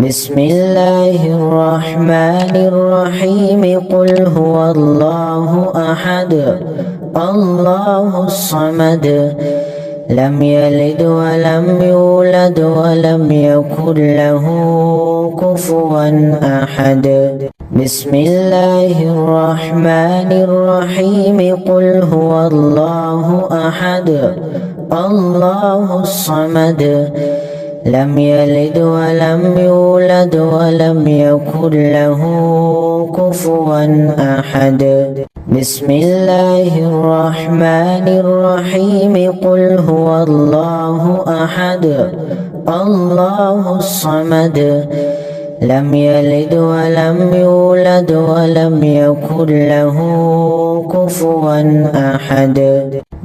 بسم الله الرحمن الرحيم قل هو الله أحد الله الصمد لم يلد ولم يولد ولم يكن له كفوا أحد بسم الله الرحمن الرحيم قل هو الله أحد الله الصمد لم يلد ولم يولد ولم يكن له كفوا أحد بسم الله الرحمن الرحيم قل هو الله أحد الله الصمد لم يلد ولم يولد ولم يكن له كفوا أحد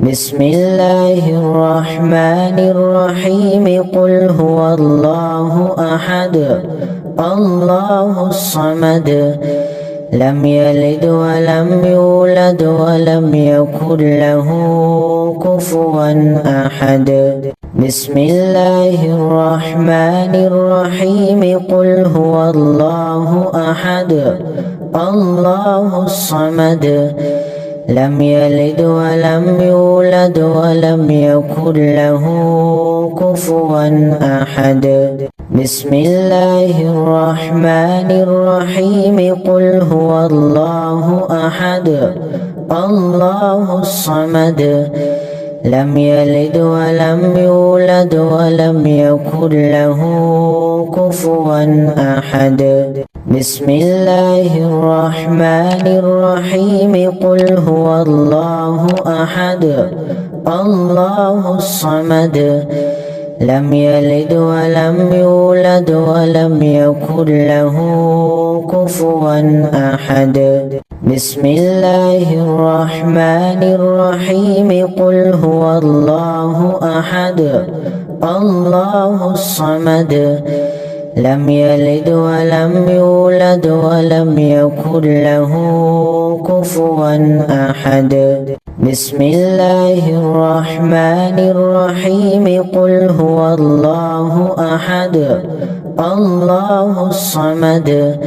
بسم الله الرحمن الرحيم قل هو الله أحد الله الصمد لم يلد ولم يولد ولم يكن له كفوا أحد بسم الله الرحمن الرحيم قل هو الله أحد الله الصمد لم يلد ولم يولد ولم يكن له كفوا أحد بسم الله الرحمن الرحيم قل هو الله أحد الله الصمد لم يلد ولم يولد ولم يكن له كفوا أحد بسم الله الرحمن الرحيم قل هو الله أحد الله الصمد لم يلد ولم يولد ولم يكن له كفوا أحد بسم الله الرحمن الرحيم قل هو الله أحد الله الصمد لم يلد ولم يولد ولم يكن له كفوا أحد بسم الله الرحمن الرحيم قل هو الله أحد الله الصمد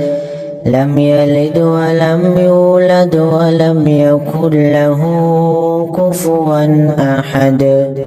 لم يلد ولم يولد ولم يكن له كفوا أحد